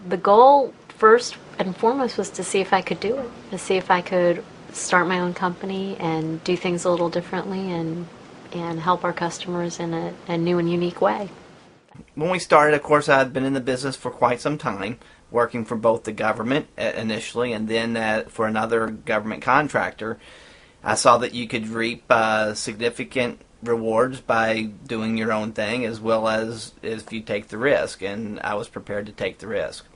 the goal first and foremost was to see if I could do it, to see if I could start my own company and do things a little differently and help our customers in a new and unique way. When we started, of course, I had been in the business for quite some time, working for both the government initially and then for another government contractor. I saw that you could reap significant rewards by doing your own thing as well as if you take the risk, and I was prepared to take the risk.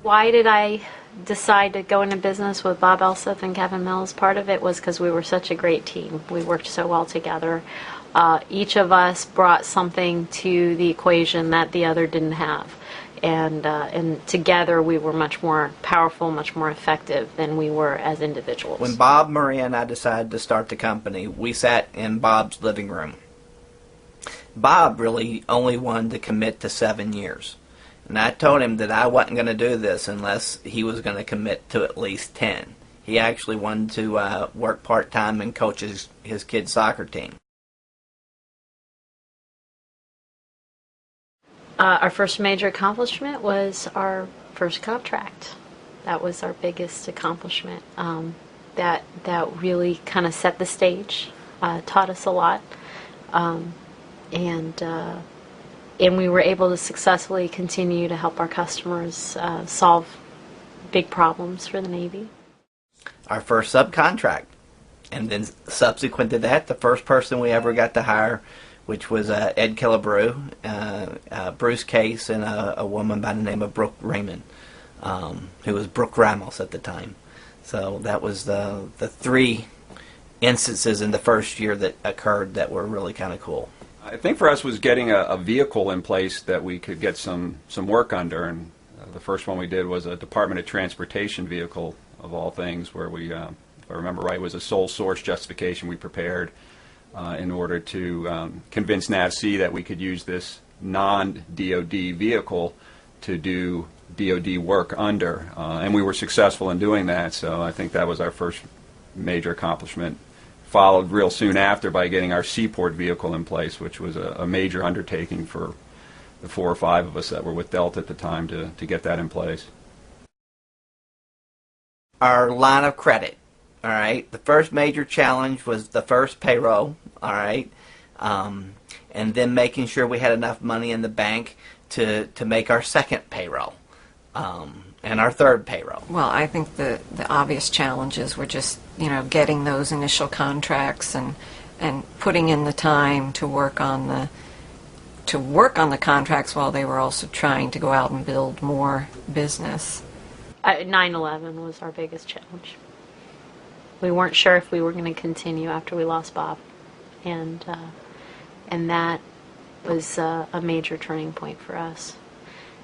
Why did I decide to go into business with Bob Elseth and Kevin Mills? Part of it was because we were such a great team. We worked so well together. Each of us brought something to the equation that the other didn't have. And together we were much more powerful, much more effective than we were as individuals. When Bob, Maria, and I decided to start the company, we sat in Bob's living room. Bob really only wanted to commit to 7 years. And I told him that I wasn't going to do this unless he was going to commit to at least 10. He actually wanted to work part-time and coach his kids' soccer team. Our first major accomplishment was our first contract. That was our biggest accomplishment. That really kind of set the stage, taught us a lot, and we were able to successfully continue to help our customers solve big problems for the Navy. Our first subcontract, and then subsequent to that, the first person we ever got to hire, which was Ed Killebrew, Bruce Case, and a woman by the name of Brooke Raymond, who was Brooke Ramos at the time. So that was the 3 instances in the first year that occurred that were really kind of cool. I think for us was getting a vehicle in place that we could get some work under, and the first one we did was a Department of Transportation vehicle, of all things, where we, if I remember right, was a sole source justification we prepared in order to convince NAVSEA that we could use this non-DOD vehicle to do DOD work under, and we were successful in doing that, so I think that was our first major accomplishment. Followed real soon after by getting our Seaport vehicle in place, which was a major undertaking for the 4 or 5 of us that were with Delta at the time to get that in place. Our line of credit. All right. The first major challenge was the first payroll. All right. And then making sure we had enough money in the bank to make our second payroll and our third payroll. Well, I think the obvious challenges were just, getting those initial contracts and putting in the time to work on the contracts while they were also trying to go out and build more business. 9/11 was our biggest challenge. We weren't sure if we were going to continue after we lost Bob, and that was a major turning point for us,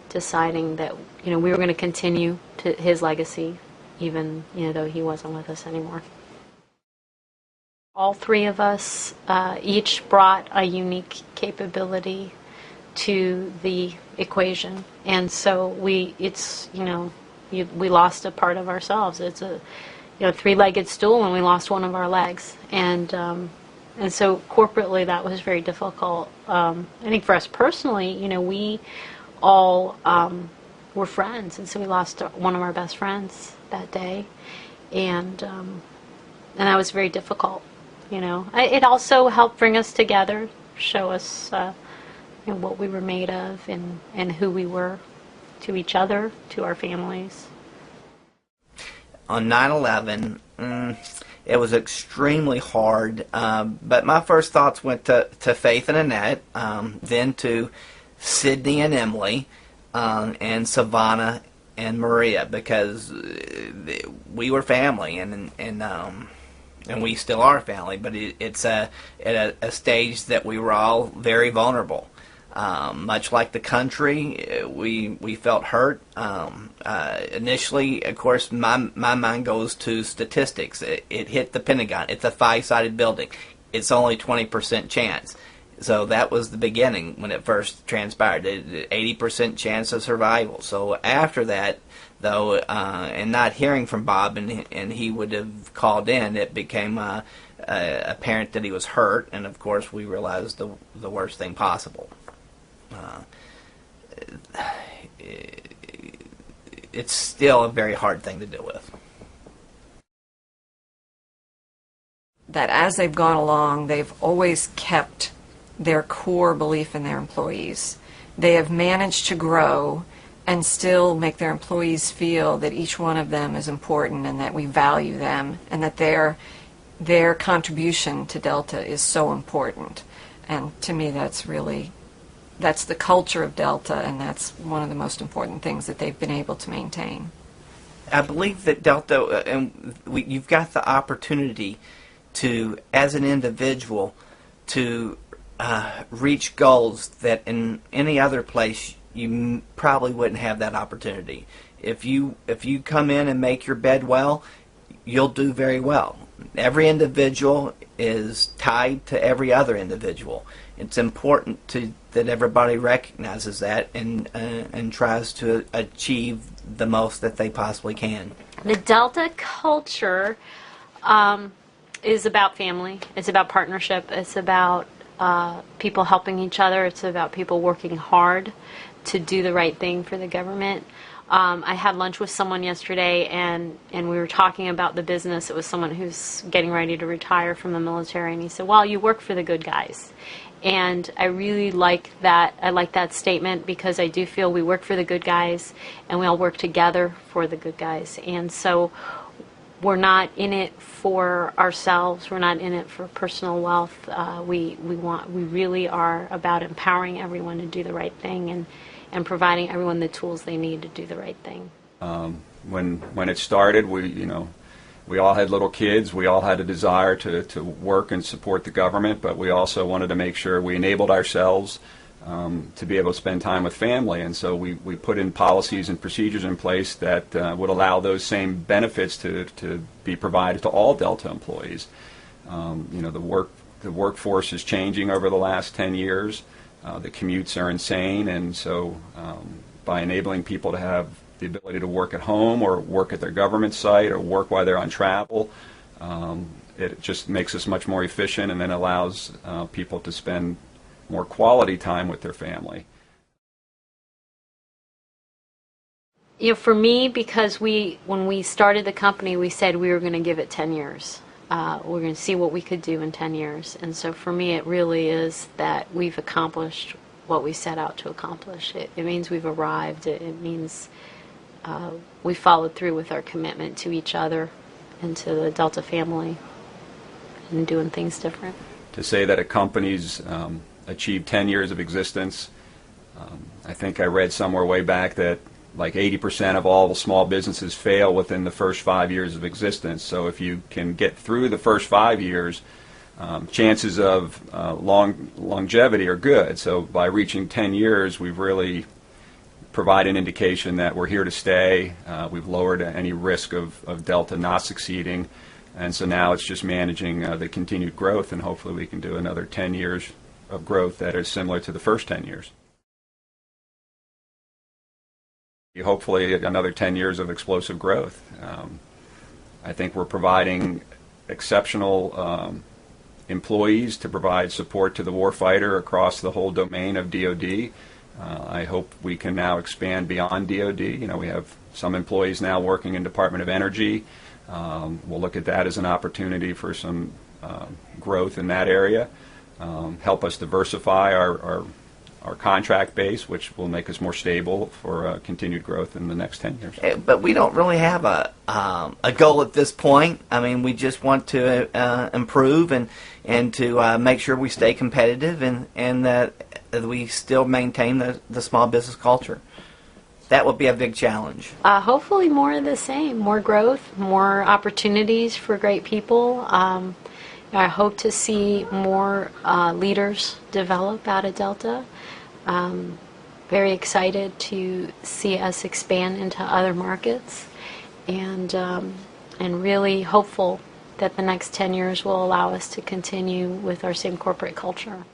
deciding that we were going to continue to his legacy, even though he wasn't with us anymore. All 3 of us each brought a unique capability to the equation, and so we lost a part of ourselves. It's a 3-legged stool, and we lost one of our legs, and so corporately that was very difficult. I think for us personally, we all were friends, and so we lost one of our best friends that day, and that was very difficult. It also helped bring us together, show us what we were made of and who we were to each other, to our families. On 9/11, it was extremely hard, but my first thoughts went to Faith and Annette, then to Sydney and Emily, and Savannah and Maria, because we were family, and we still are family, but it's at a stage that we were all very vulnerable. Much like the country, we felt hurt. Initially, of course, my mind goes to statistics. It hit the Pentagon. It's a 5-sided building. It's only 20% chance. So that was the beginning when it first transpired. 80% chance of survival. So after that, though, and not hearing from Bob, and he would have called in, it became apparent that he was hurt, and of course we realized the worst thing possible. it's still a very hard thing to deal with. That as they've gone along, they've always kept their core belief in their employees. They have managed to grow and still make their employees feel that each one of them is important and that we value them and that their contribution to Delta is so important. And to me, that's the culture of Delta, and that's one of the most important things that they've been able to maintain. I believe that Delta, you've got the opportunity to, as an individual, to reach goals that in any other place you probably wouldn't have that opportunity. If you come in and make your bed well, you'll do very well. Every individual is tied to every other individual. It's important that everybody recognizes that and tries to achieve the most that they possibly can. The Delta culture is about family. It's about partnership. It's about people helping each other. It's about people working hard to do the right thing for the government. I had lunch with someone yesterday, and we were talking about the business. It was someone who's getting ready to retire from the military, and he said, well, you work for the good guys. And I really like that. I like that statement because I do feel we work for the good guys, and we all work together for the good guys. And so we're not in it for ourselves. We're not in it for personal wealth. We really are about empowering everyone to do the right thing and providing everyone the tools they need to do the right thing. When it started, we all had little kids. We all had a desire to work and support the government, but we also wanted to make sure we enabled ourselves to be able to spend time with family. And so we put in policies and procedures in place that would allow those same benefits to be provided to all Delta employees. The workforce is changing over the last 10 years. The commutes are insane, and so by enabling people to have the ability to work at home or work at their government site or work while they're on travel, it just makes us much more efficient and then allows people to spend more quality time with their family. For me, because when we started the company, we said we were going to give it 10 years. We're going to see what we could do in 10 years. And so for me, it really is that we've accomplished what we set out to accomplish. It means we've arrived. It means we followed through with our commitment to each other and to the Delta family and doing things different. To say that a company's achieved 10 years of existence, I think I read somewhere way back that like 80% of all the small businesses fail within the first 5 years of existence. So if you can get through the first 5 years, chances of longevity are good. So by reaching 10 years, we've really provided an indication that we're here to stay. We've lowered any risk of Delta not succeeding. And so now it's just managing the continued growth, and hopefully we can do another 10 years of growth that is similar to the first 10 years. Hopefully another 10 years of explosive growth. I think we're providing exceptional employees to provide support to the warfighter across the whole domain of DoD. I hope we can now expand beyond DoD. We have some employees now working in Department of Energy. We'll look at that as an opportunity for some growth in that area. Help us diversify our contract base, which will make us more stable for continued growth in the next 10 years. But we don't really have a goal at this point. I mean, we just want to improve and to make sure we stay competitive and that we still maintain the small business culture. That would be a big challenge. Hopefully more of the same, more growth, more opportunities for great people. I hope to see more leaders develop out of Delta. Very excited to see us expand into other markets, and really hopeful that the next 10 years will allow us to continue with our same corporate culture.